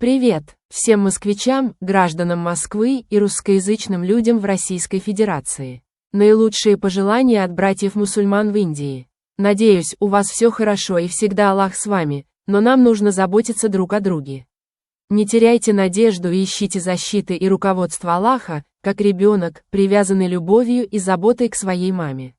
Привет всем москвичам, гражданам Москвы и русскоязычным людям в Российской Федерации. Наилучшие пожелания от братьев-мусульман в Индии. Надеюсь, у вас все хорошо и всегда Аллах с вами, но нам нужно заботиться друг о друге. Не теряйте надежду и ищите защиты и руководства Аллаха, как ребенок, привязанный любовью и заботой к своей маме.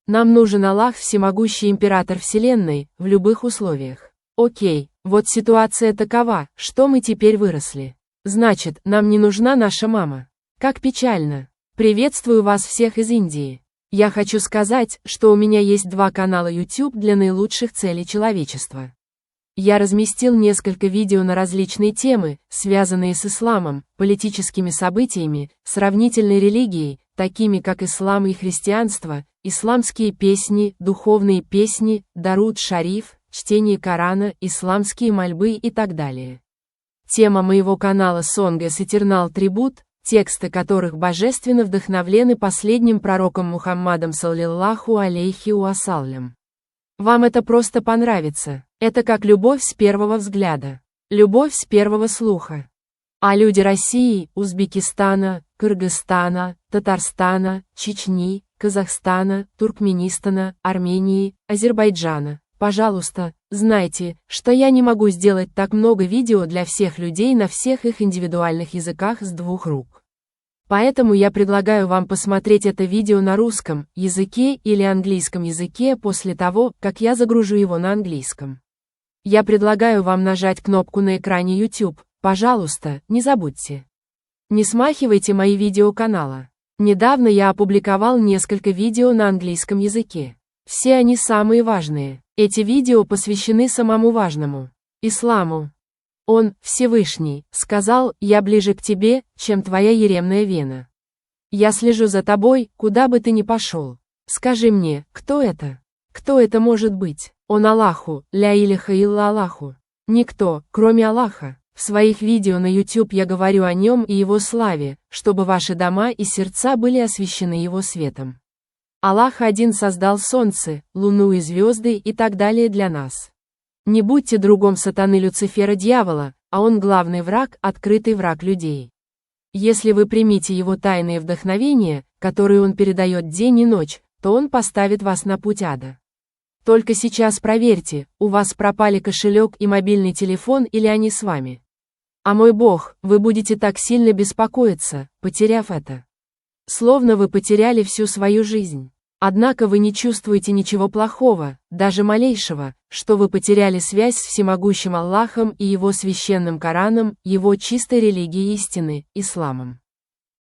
Нам нужен Аллах, всемогущий император Вселенной, в любых условиях. Окей, вот ситуация такова, что мы теперь выросли. Значит, нам не нужна наша мама. Как печально. Приветствую вас всех из Индии. Я хочу сказать, что у меня есть 2 канала YouTube для наилучших целей человечества. Я разместил несколько видео на различные темы, связанные с исламом, политическими событиями, сравнительной религией, такими как ислам и христианство, исламские песни, духовные песни, Даруд Шариф, чтение Корана, исламские мольбы и так далее. Тема моего канала Songs Eternal Tribute, тексты которых божественно вдохновлены последним пророком Мухаммадом саллиллаху алейхи уассалям. Вам это просто понравится. Это как любовь с первого взгляда. Любовь с первого слуха. А люди России, Узбекистана, Кыргызстана, Татарстана, Чечни, Казахстана, Туркменистана, Армении, Азербайджана. Пожалуйста, знайте, что я не могу сделать так много видео для всех людей на всех их индивидуальных языках с 2 рук. Поэтому я предлагаю вам посмотреть это видео на русском языке или английском языке после того, как я загружу его на английском. Я предлагаю вам нажать кнопку на экране YouTube, пожалуйста, не забудьте. Не смахивайте мои видео канала. Недавно я опубликовал несколько видео на английском языке. Все они самые важные. Эти видео посвящены самому важному – исламу. Он, Всевышний, сказал: «Я ближе к тебе, чем твоя еремная вена. Я слежу за тобой, куда бы ты ни пошел. Скажи мне, кто это? Кто это может быть? Он Аллаху, ля илляха илля Аллаху. Никто, кроме Аллаха. В своих видео на YouTube я говорю о нем и его славе, чтобы ваши дома и сердца были освящены его светом. Аллах один создал солнце, луну и звезды и так далее для нас. Не будьте другом сатаны Люцифера дьявола, а он главный враг, открытый враг людей. Если вы примете его тайные вдохновения, которые он передает день и ночь, то он поставит вас на путь ада. Только сейчас проверьте, у вас пропали кошелек и мобильный телефон или они с вами. А мой Бог, вы будете так сильно беспокоиться, потеряв это. Словно вы потеряли всю свою жизнь. Однако вы не чувствуете ничего плохого, даже малейшего, что вы потеряли связь с всемогущим Аллахом и его священным Кораном, его чистой религией истины, исламом.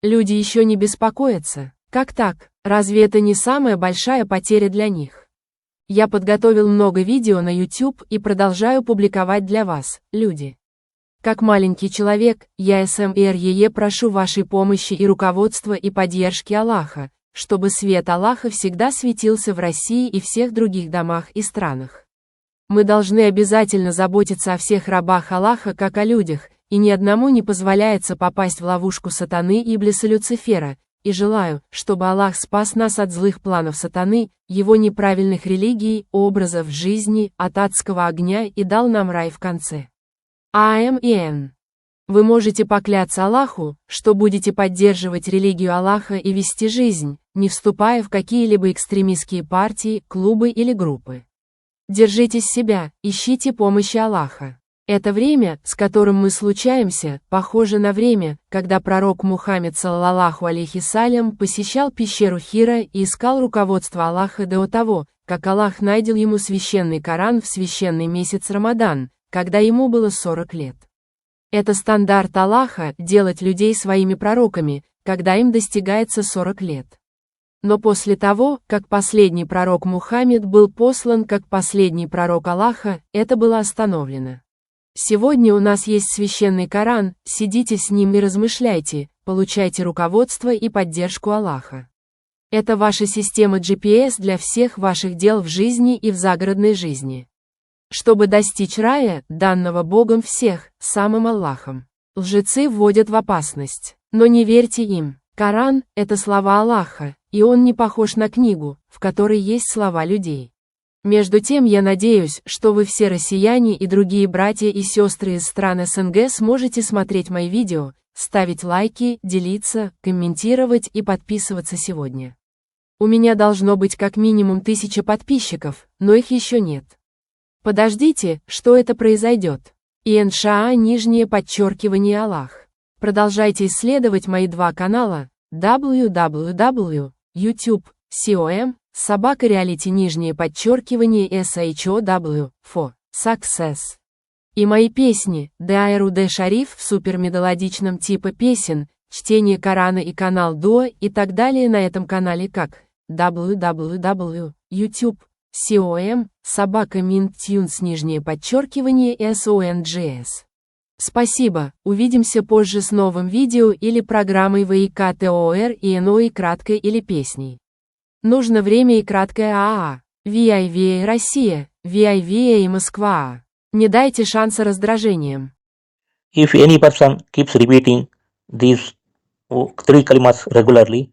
Люди еще не беспокоятся. Как так? Разве это не самая большая потеря для них? Я подготовил много видео на YouTube и продолжаю публиковать для вас, люди. Как маленький человек, я СМРЕ прошу вашей помощи и руководства и поддержки Аллаха, чтобы свет Аллаха всегда светился в России и всех других домах и странах. Мы должны обязательно заботиться о всех рабах Аллаха как о людях, и ни одному не позволяется попасть в ловушку сатаны Иблиса Люцифера, и желаю, чтобы Аллах спас нас от злых планов сатаны, его неправильных религий, образов жизни, от адского огня и дал нам рай в конце. Амин. Вы можете покляться Аллаху, что будете поддерживать религию Аллаха и вести жизнь, не вступая в какие-либо экстремистские партии, клубы или группы. Держитесь себя, ищите помощи Аллаха. Это время, с которым мы случаемся, похоже на время, когда пророк Мухаммед саллаллаху алейхи салям посещал пещеру Хира и искал руководство Аллаха до того, как Аллах найдел ему священный Коран в священный месяц Рамадан, когда ему было 40 лет. Это стандарт Аллаха – делать людей своими пророками, когда им достигается 40 лет. Но после того, как последний пророк Мухаммед был послан как последний пророк Аллаха, это было остановлено. Сегодня у нас есть священный Коран, сидите с ним и размышляйте, получайте руководство и поддержку Аллаха. Это ваша система GPS для всех ваших дел в жизни и в загородной жизни. Чтобы достичь рая, данного Богом всех, самым Аллахом. Лжецы вводят в опасность. Но не верьте им. Коран – это слова Аллаха, и он не похож на книгу, в которой есть слова людей. Между тем я надеюсь, что вы все россияне и другие братья и сестры из стран СНГ сможете смотреть мои видео, ставить лайки, делиться, комментировать и подписываться сегодня. У меня должно быть как минимум 1000 подписчиков, но их еще нет. Подождите, что это произойдет. ИНША _ Аллах. Продолжайте исследовать мои два канала www.youtube.com _reality _ for success. И мои песни, Дайруде Шариф в супермелодичном типа песен, чтение Корана и канал Дуа и так далее на этом канале как www.youtube.com _ songs. Спасибо, увидимся позже с новым видео или программой ВИКТОР и НО и краткой или песней. Нужно время и краткое АА. VIVA Россия, VIVA Москва. Не дайте шанса раздражением. If any person keeps repeating these three kalimas regularly,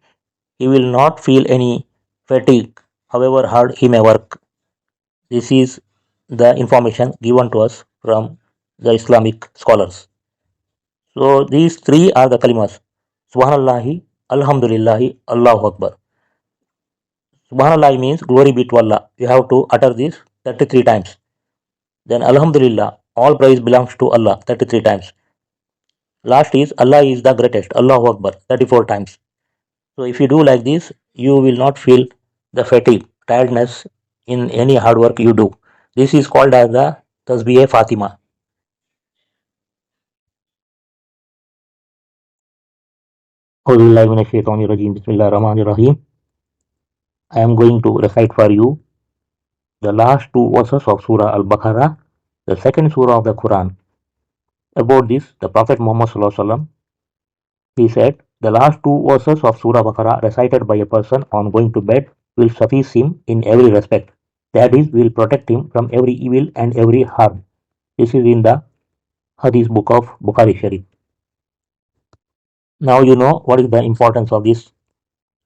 he will not feel any fatigue, however hard he may work. This is the information given to us from the Islamic scholars. So these three are the kalimas: Subhanallahi, Alhamdulillahi, Allahu Akbar. Subhanallah means glory be to Allah. You have to utter this 33 times. Then Alhamdulillah, all praise belongs to Allah 33 times. Last is Allah is the greatest, Allahu Akbar 34 times. So if you do like this, you will not feel the fatigue, tiredness in any hard work you do. This is called as the Tasbih Fatima. Bismillahirrahmanirrahim. I am going to recite for you the last two verses of Surah Al-Baqarah, the second surah of the Quran. About this, the Prophet Muhammad ﷺ, he said, the last two verses of Surah Baqarah recited by a person on going to bed will suffice him in every respect. That is, will protect him from every evil and every harm. This is in the Hadith book of Bukhari Sharif. Now you know what is the importance of these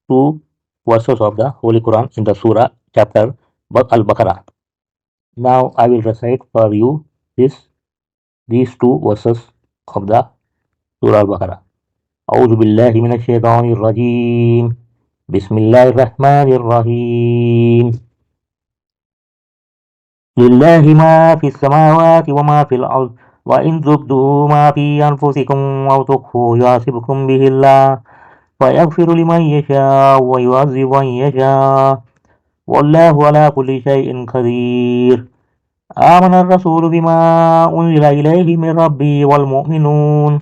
two verses of the Holy Quran in the Surah chapter Al-Baqarah. Now I will recite for you these two verses of the Surah Al-Baqarah. أعوذ بالله من الشيطان الرجيم بسم الله الرحمن الرحيم لله ما في السماوات وما في الأرض وإن تبدوا ما في أنفسكم أو تخفوه يحاسبكم به الله فيغفر لمن يشاء ويعذب من يشاء والله على كل شيء قدير آمن الرسول بما أنزل إليه من ربه والمؤمنون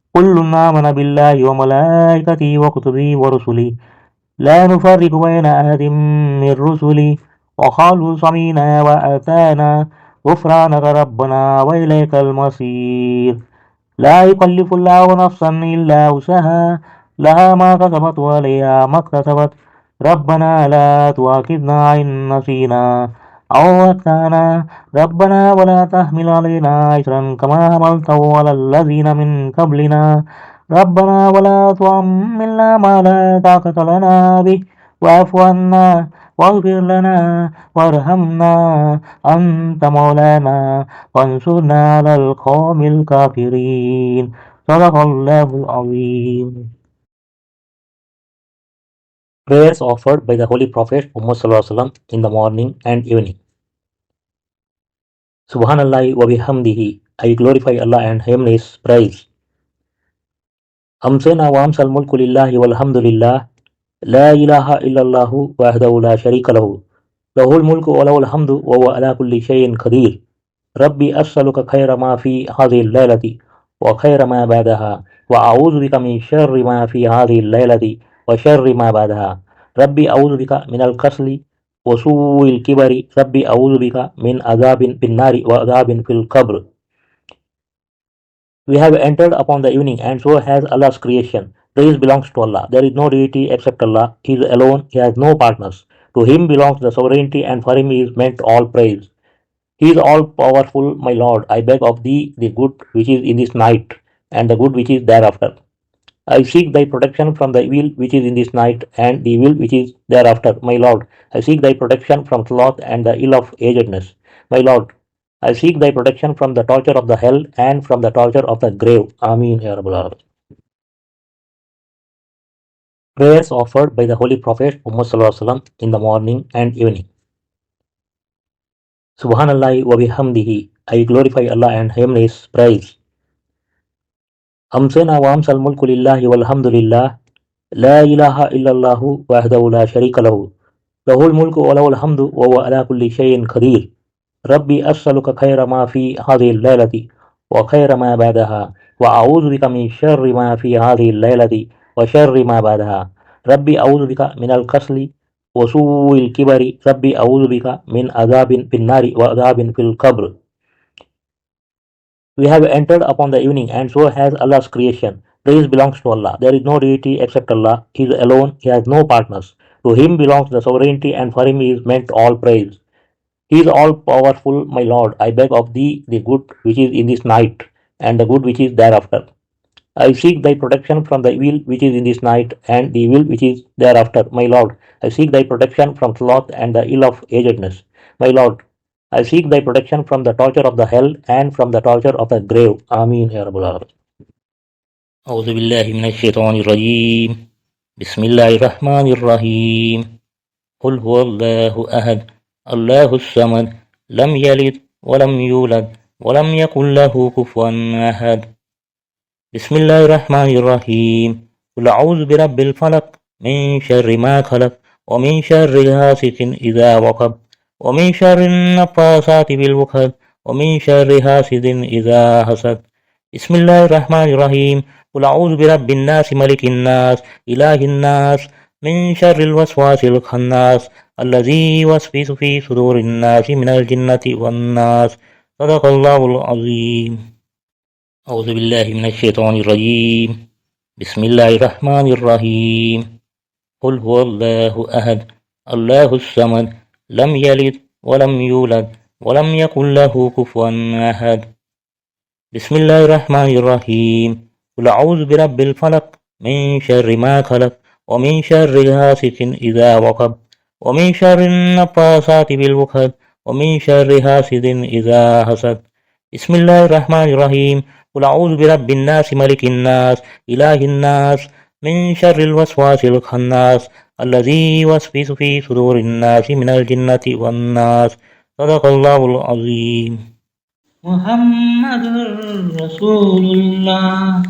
كل آمن بالله وملائكته وكتبه ورسله لا نفرق بين أحد من رسله وقالوا سمعنا وأطعنا غفرانك ربنا وإليك المصير لا يكلف الله نفسا إلا وسعها لها ما كسبت وعليها ما اكتسبت ربنا لا تؤاخذنا إن نسينا أو أخطأنا ربنا ولا تحمل علينا إصرا كما حملته على الذين من قبلنا ربنا ولا تحملنا ما لا طاقة لنا به واعف عنا واغفر لنا وارحمنا أنت مولانا وانصرنا على القوم الكافرين صدق الله العظيم. Prayers offered by the Holy Prophet Muhammad ﷺ in the morning and evening. Subhanallah wa bihamdihi. I glorify Allah and hymn His praise. Amsena wa amsal mulku lillahi walhamdulillah. La ilaha illallahu wahdahu la sharika lahu. Lahul mulku wa lahul hamdu wa huwa ala kulli shay'in qadir. Rabbi as'aluka khayra ma fi hadhihi al-laylati wa khayra ma ba'daha wa a'udhu bika min sharri ma fi hadhihi al-laylati wa sharri ma ba'daha. Rabbi a'udhu bika min al-kasli wa su'il kibari. Rabbi a'udhu bika min adhabin bin nari wa adhabin fil qabr. We have entered upon the evening, and so has Allah's creation. Praise belongs to Allah. There is no deity except Allah. He is alone. He has no partners. To Him belongs the sovereignty, and for Him is meant all praise. He is all powerful, my Lord. I beg of Thee the good which is in this night, and the good which is thereafter. I seek thy protection from the evil which is in this night and the evil which is thereafter, my Lord. I seek thy protection from sloth and the ill of agedness, my Lord. I seek thy protection from the torture of the hell and from the torture of the grave. Ameen, Ya Rabbal Alamin. Prayers offered by the Holy Prophet Muhammad Sallallahu Alaihi Wasallam in the morning and evening. Subhanallah wa bihamdihi. I glorify Allah and hymn His praise. Amsena wa amsal mulku lillahi walhamdulillah. La ilaha illallahu wahdahu la sharika lahu. Lahul mulku wa lahul hamdu wa huwa ala kulli shay'in qadir. Rabbi as'aluka khayra ma fi hadhihi al-laylati wa khayra ma ba'daha wa a'udhu bika min sharri ma fi hadhihi al-laylati wa sharri ma ba'daha. Rabbi a'udhu bika min al-kasli wa su'il kibari. Rabbi a'udhu bika min adhabin fin nari wa adhabin fil qabr. We have entered upon the evening, and so has Allah's creation. Praise belongs to Allah. There is no deity except Allah. He is alone. He has no partners. To Him belongs the sovereignty, and for Him is meant all praise. He is all powerful, my Lord. I beg of Thee the good which is in this night, and the good which is thereafter. I seek Thy protection from the evil which is in this night, and the evil which is thereafter, my Lord. I seek Thy protection from sloth and the ill of agedness, my Lord. I seek Thy protection from the torture of the hell and from the torture of the grave. Ameen, Ya Rabbal Alamin. A'udhu billahi minash shaitanir rajim. Bismillahir Rahmanir Rahim. Qul huwallahu ahad. Allahus samad. Lam yalid wa lam yulad wa lam yakul lahu kufuwan ahad. Bismillahir Rahmanir Rahim. Qul a'udhu birabbil falaq min sharri ma khalaq wa min sharri hasidin idha waqab wa min sharri an-naffasati bil 'uqad wa min sharri hasidin idha hasad. Bismillahir Rahmanir Rahim. Qul a'udhu birabbin nas malikin nas ilahin nas min sharril waswasil khannas alladhi yuwaswisu fi sudurin nasi minal jinnati wan nas. Sadaqallahul azim. A'udzu billahi minash shaitanir rajim. Bismillahir Rahmanir Rahim. Qul huwallahu ahad. Allahus samad. Lam yalid wa lam yulad wa lam yakul lahu kufuwan ahad. Bismillahir Rahmanir Rahim. Qul a'udzu birabbil falaq min sharri ma khalaq wa min sharri hasidin idha waqab wa min sharri an-naffasati bil 'uqad wa min sharri hasidin idha hasad. Bismillahir Rahmanir Rahim. Qul a'udzu birabbin nas malikin nas ilahin nas min sharril waswasil khannas alladhi yuwaswisu fi sudurin nasi minal jinnati wan nas. Sadaqallahul azim. Muhammadur Rasulullah.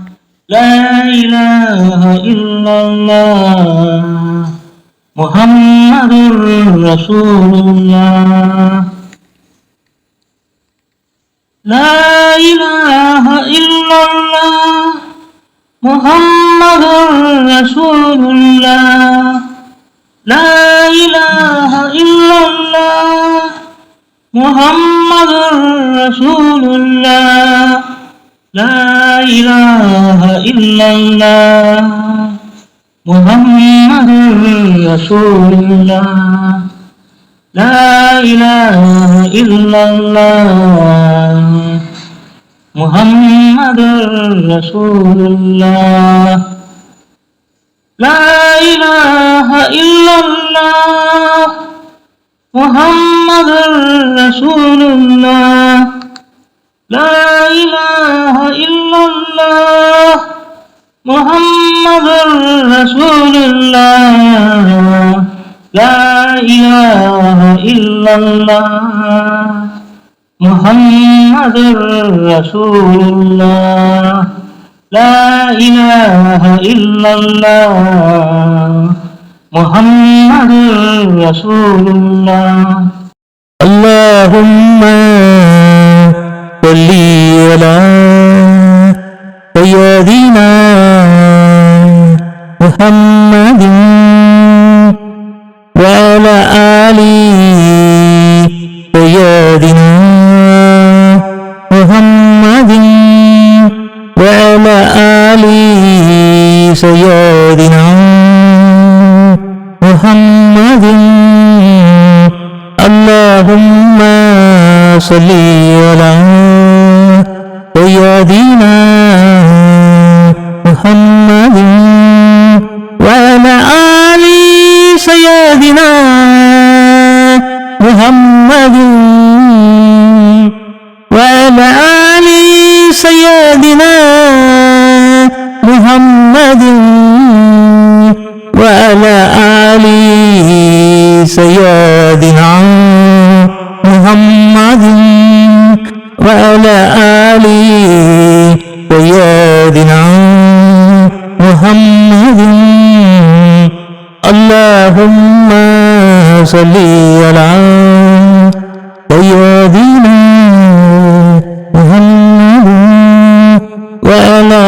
La ilaha illallah. Muhammadur Rasulullah. La ilaha illallah. Muhammadur Rasulullah. La ilaha illallah. Muhammadur Rasulullah. La ilaha illallah. Muhammadur Rasulullah. La ilaha illallah. Muhammadur Rasulullah. La ilaha illallah. Muhammadur Rasulullah. La ilaha illallah. Muhammadur Rasulullah. La ilaha illallah. Muhammadur Rasulullah. La ilaha illallah. Muhammadur Rasulullah. Allahumma salli ala sayyidina Muhammadin wa ala ali sayyidina Muhammadin wa ala ali sayyidina Muhammadin. Allahumma salli ala sayyidina Muhammadin سيدنا محمد وعلى آل سيدنا محمد وعلى آل سيدنا محمد وعلى آل سيدنا محمد اللهم صل على سيدنا محمد وعلى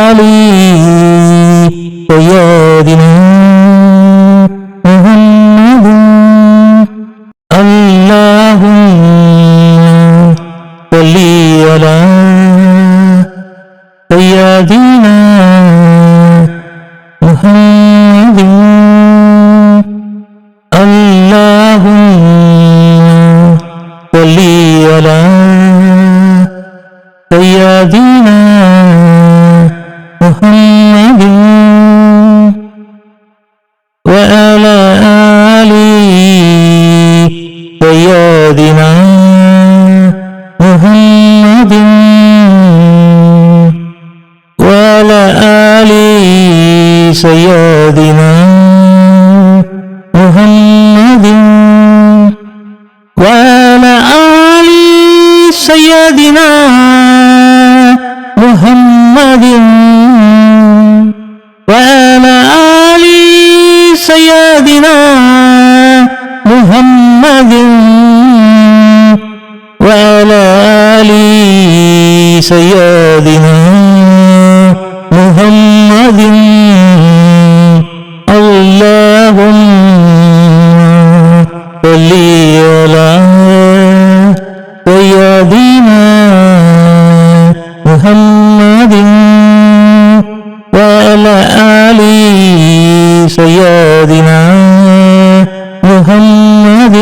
آل سيدنا محمد اللهم صل على سيدنا محمد اللهم صل على سيدنا محمد وعلى آل سيدنا محمد وعلى آل سيدنا محمد وعلى آل سيدنا محمد وعلى آل سيدنا محمد وعلى آل سيدنا محمد اللهم صل على سيدنا محمد وعلى آل سيدنا محمد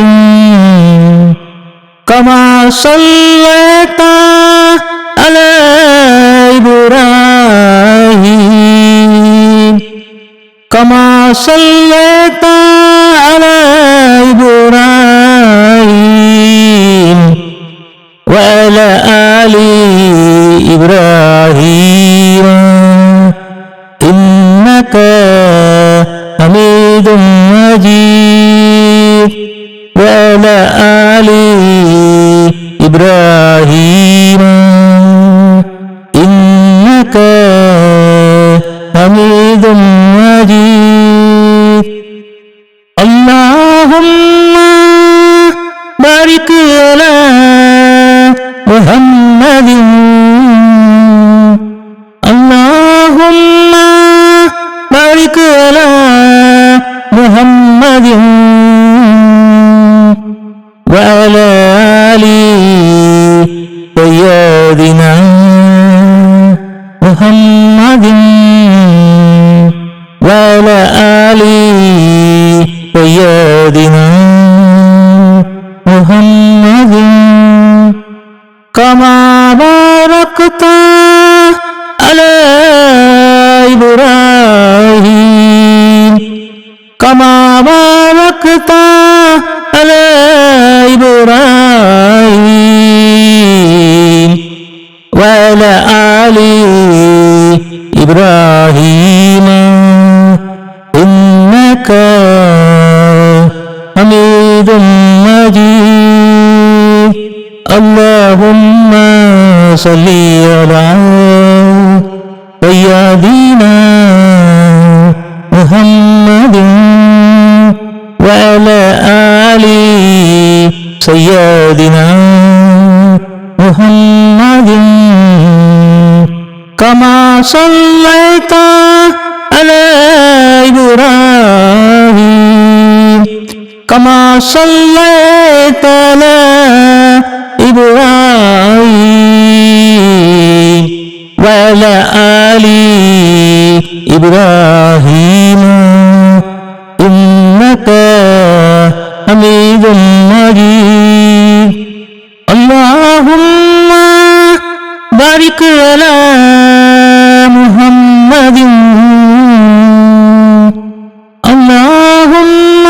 كما صليت على إبراهيم كما صليت على إبراهيم وعلى آل إبراهيم إنك حميد مجيد وعلى آل إبراهيم إنك حميد مجيد اللهم بارك على محمد اللهم بارك على محمد وعلى آل سيدنا محمد وعلى آل سيدنا محمد كما باركت على إبراهيم كما باركت على إبراهيم وعلى آل إبراهيم إنك حميد مجيد اللهم صل على سيدنا محمد وعلى آل سيدنا محمد كما صليت على إبراهيم كما صليت على إبراهيم وعلى آل إبراهيم إنك حميد مجيد اللهم بارك على محمد اللهم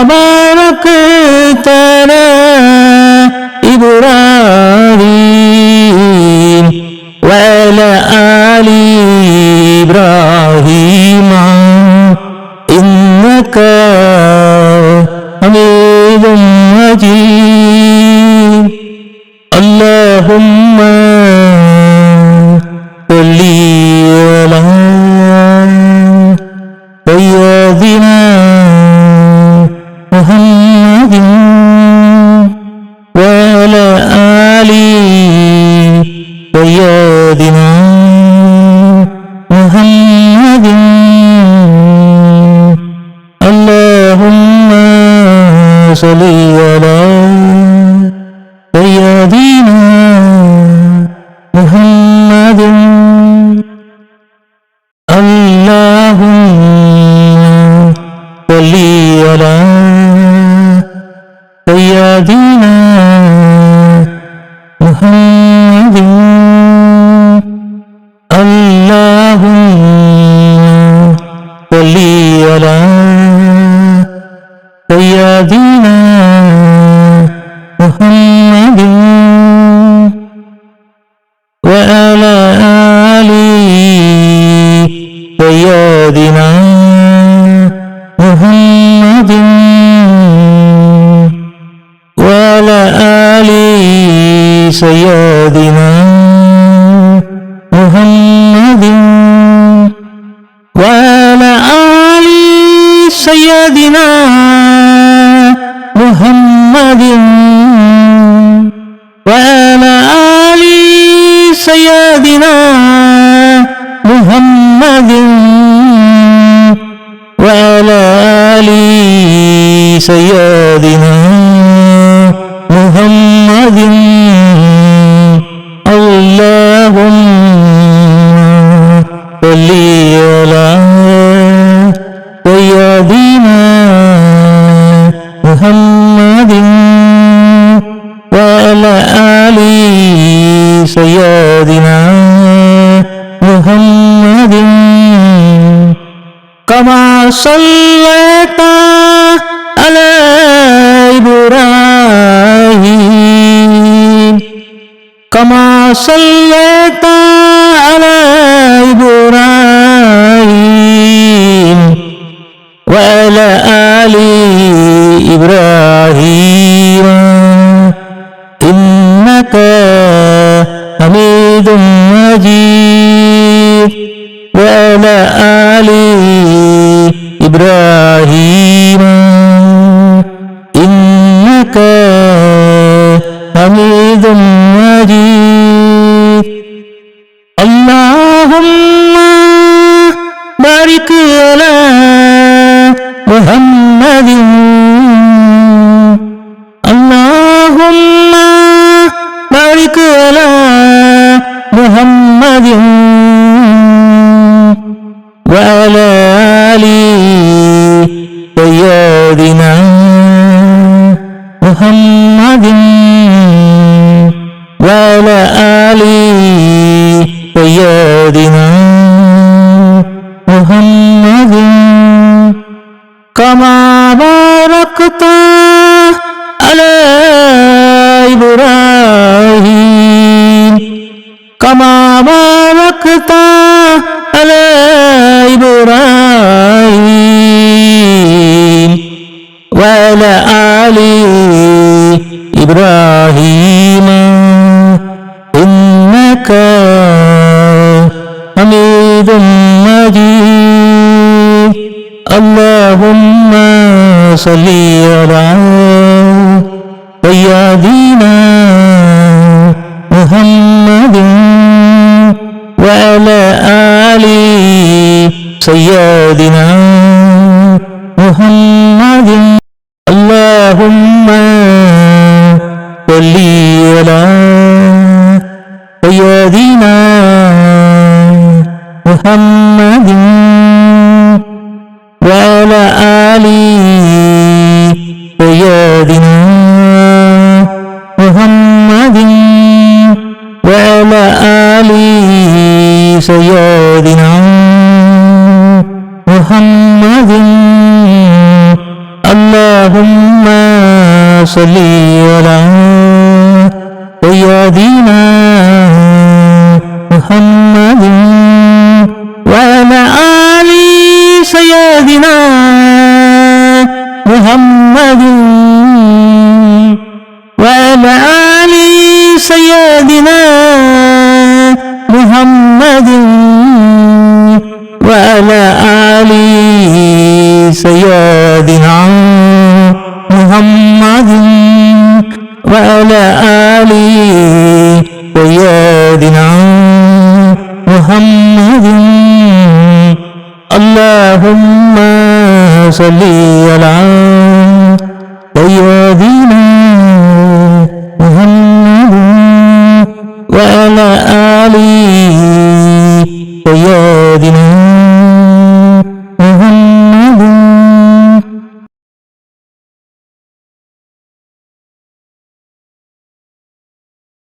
باركت على إبراهيم وعلى آل إبراهيم إنك حميد مجيد اللهم صل على سيدنا محمد وعلى آل سيدنا محمد اللهم صل على سيدنا محمد اللهم صل على سيدنا محمد اللهم صل على سيدنا محمد وعلى آل سيدنا محمد وعلى آل سيدنا محمد وعلى آل سيدنا محمد وعلى آل سيدنا محمد وعلى آل سيدنا محمد اللهم صل على سيدنا محمد وعلى آل سيدنا محمد كما صليت على إبراهيم كما صليت على إبراهيم وعلى آل إبراهيم إنك حميد مجيد وعلى آل إبراهيم إنك حميد مجيد اللهم بارك على محمد اللهم بارك على محمد وعلى آل سيدنا محمد وعلى آل سيدنا محمد كما باركت على إبراهيم كما باركت على إبراهيم وعلى آل إبراهيم إنك حميد مجيد اللهم صل على سيدنا محمد وعلى آل سيدنا محمد اللهم صل على سيدنا محمد وعلى آل سيدنا محمد وعلى آل سيدنا محمد اللهم صل على سيدنا محمد وعلى آل سيدنا محمد وعلى آل سيدنا محمد وعلى آل سيدنا محمد وعلى آل سيدنا محمد اللهم صل على سيدنا محمد وعلى آل